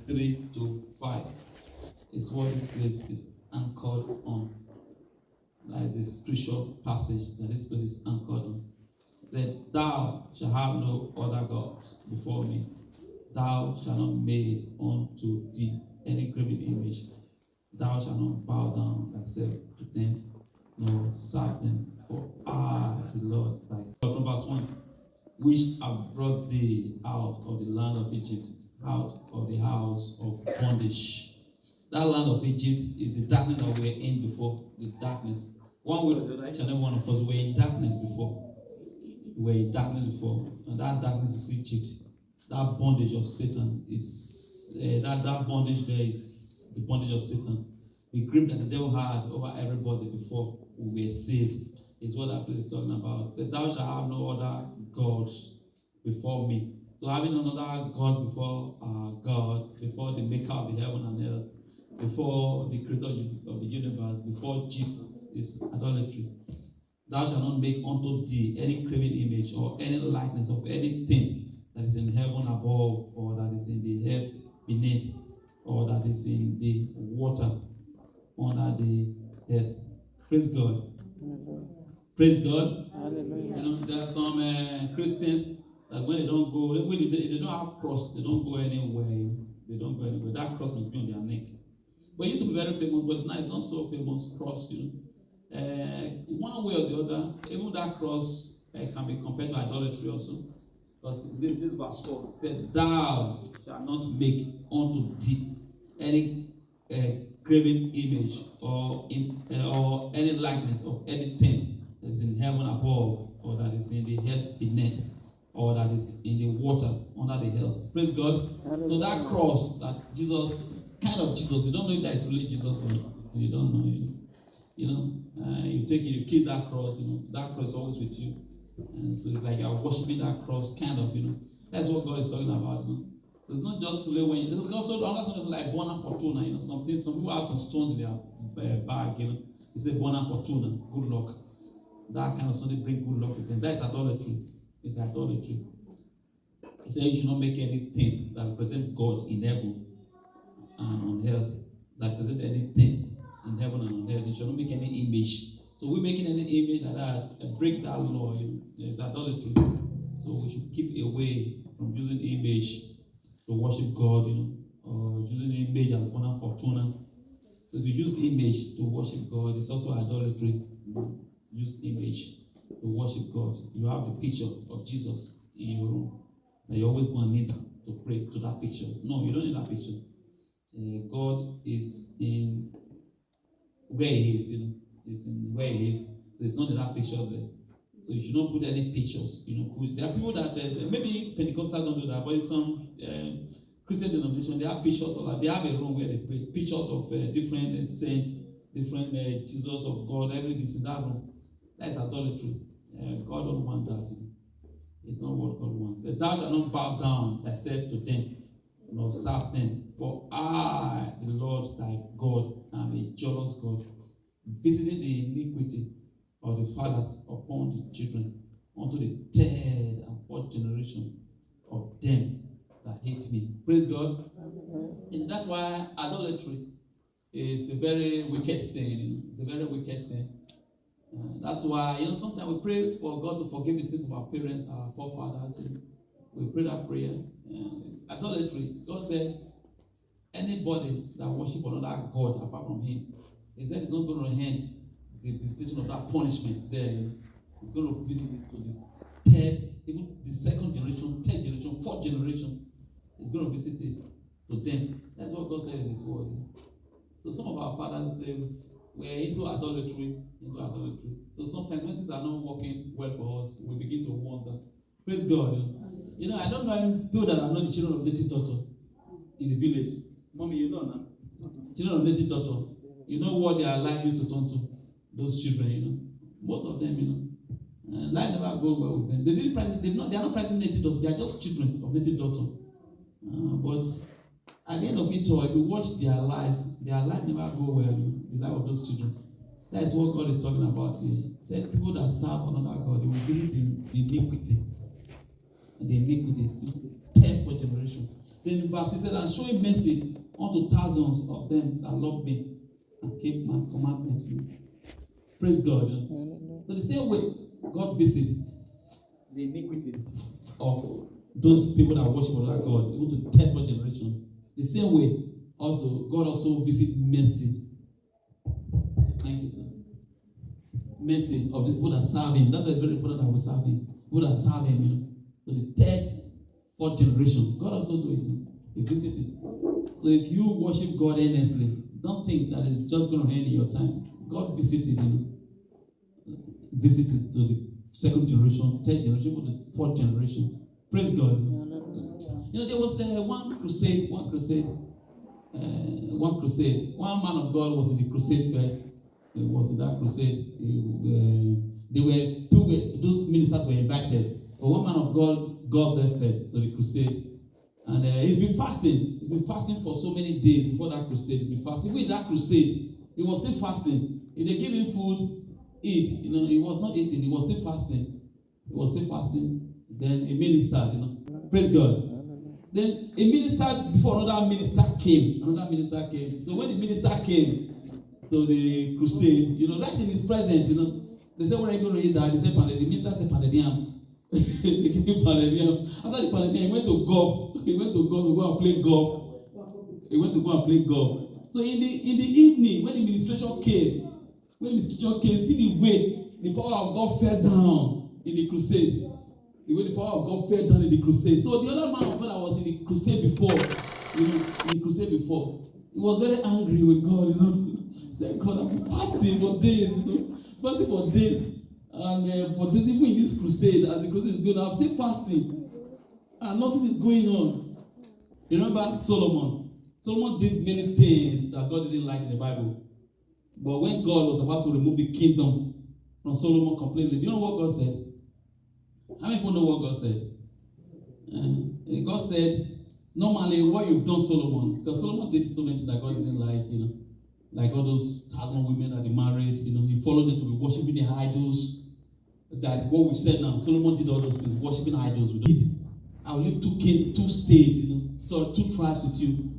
3 to 5 is what this place is anchored on. That is the scripture passage that this place is anchored on. It said, "Thou shalt have no other gods before me. Thou shalt not make unto thee any graven image. Thou shalt not bow down thyself to them, nor serve them. For I, the Lord thy God." From verse 1, "Which have brought thee out of the land of Egypt, out of the house of bondage." That land of Egypt is the darkness that we were in before. The darkness. One way or the other, each and every one of us were in darkness before. We were in darkness before. And that darkness is Egypt. That bondage of Satan is that bondage there is the bondage of Satan. The grip that the devil had over everybody before we were saved is what that place is talking about. It said, "Thou shalt have no other gods before me." So having another God before God, before the maker of the heaven and earth, before the creator of the universe, before Jesus, is idolatry. "Thou shalt not make unto thee any graven image or any likeness of anything that is in heaven above, or that is in the earth beneath, or that is in the water under the earth." Praise God. Praise God. Hallelujah. You know, there are some Christians that when they don't go, when they don't have cross, they don't go anywhere. They don't go anywhere. That cross must be on their neck. But it used to be very famous, but now it's not so famous cross, you know. One way or the other, even that cross can be compared to idolatry also. Because this verse 4 said, "Thou shalt not make unto thee any graven image or any likeness of anything that is in heaven above, or that is in the earth beneath, or that is in the water under the earth." Praise God. So that cross that Jesus, kind of Jesus, you don't know if that is really Jesus or you don't know. You keep that cross, that cross is always with you. And so it's like you're worshiping that cross, kind of, That's what God is talking about, So it's not just to lay when you also understand it's like bona fortuna, some people have some stones in their bag, They say bona fortuna, good luck. That kind of something bring good luck with them. That is idolatry. It's idolatry. He said you should not make anything that represents God in heaven and on earth, that represents anything in heaven and on earth. You should not make any image. So we're making any image like that and break that law. It's idolatry. So we should keep away from using image to worship God, or using image as bona fortuna. So if you use image to worship God, it's also idolatry. Use image to worship God. You have the picture of Jesus in your room. And you always going to need to pray to that picture. No, you don't need that picture. God is in where He is, It's in where He is. So it's not in that picture there. So you should not put any pictures. There are people that maybe Pentecostals don't do that, but in some Christian denomination they have pictures of that. They have a room where they pray pictures of different saints, different Jesus of God. Everything is in that room. That is idolatry. God don't want that. It's not what God wants. So, "Thou shalt not bow down thyself to them, nor serve them. For I, the Lord thy God, am a jealous God, visiting the iniquity of the fathers upon the children, unto the third and fourth generation of them that hate me." Praise God. And that's why idolatry is a very wicked sin. It's a very wicked sin. That's why, sometimes we pray for God to forgive the sins of our parents, our forefathers. We pray that prayer. It's idolatry. God said, anybody that worship another God apart from Him, He said it's not going to end the visitation of that punishment there. It's going to visit it to the third, even the second generation, third generation, fourth generation. It's going to visit it to them. That's what God said in His word. So some of our fathers, we're into idolatry. So sometimes when things are not working well for us, we begin to wonder. Praise God. I don't know any people that are not the children of native daughter in the village. Mommy, now. Children of native daughter. You know what their life used to turn to? Those children, Most of them, life never goes well with them. They are not practicing native daughter. They are just children of native daughter. But at the end of it all, if you watch their life never go well. The life of those children. That is what God is talking about here. He said people that serve another God, they will visit the iniquity. The iniquity. 10th generation. Then in verse he said, and showing mercy unto thousands of them that love me and keep my commandments. Praise God. So the same way God visited the iniquity of those people that worship other God, even to third, fourth generation. The same way, also God also visit mercy. Thank you, sir. Mercy of the people that serve Him. That's why it's very important that we serve Him. People that serve Him, to the third, fourth generation. God also do it. He visited. So if you worship God earnestly, don't think that it's just going to end in your time. God visited, visited to the second generation, third generation, to the fourth generation. Praise God. There was one crusade. One man of God was in the crusade first. It was in that crusade. Those ministers were invited. But one man of God got there first to the crusade. And he's been fasting. He's been fasting for so many days before that crusade. He's been fasting. With that crusade, he was still fasting. If they gave him food, eat. He was not eating. He was still fasting. Then a minister, praise God. Then a minister before another minister came. So when the minister came to the crusade, right in his presence, they said, "What are you going to eat?" They said, "Pandediam." The minister said, "Pandediam." They gave him pandediam. After the pandediam, he went to golf. He went to go and play golf. So in the evening, when the administration came, see the way the power of God fell down in the crusade. The way the power of God fell down in the crusade. So the other man of God that was in the crusade before, he was very angry with God, He said, "God, I've been fasting for days, And for days, even in this crusade, as the crusade is going on, I'm still fasting. And nothing is going on." You remember Solomon? Solomon did many things that God didn't like in the Bible. But when God was about to remove the kingdom from Solomon completely, do you know what God said? How many people know what God said? God said, normally what you've done, Solomon, because Solomon did so many things that God didn't like, like all those 1,000 women that he married, he followed them to be worshiping the idols. That what we've said now, Solomon did all those things, worshiping idols. I will leave two states, two tribes with you.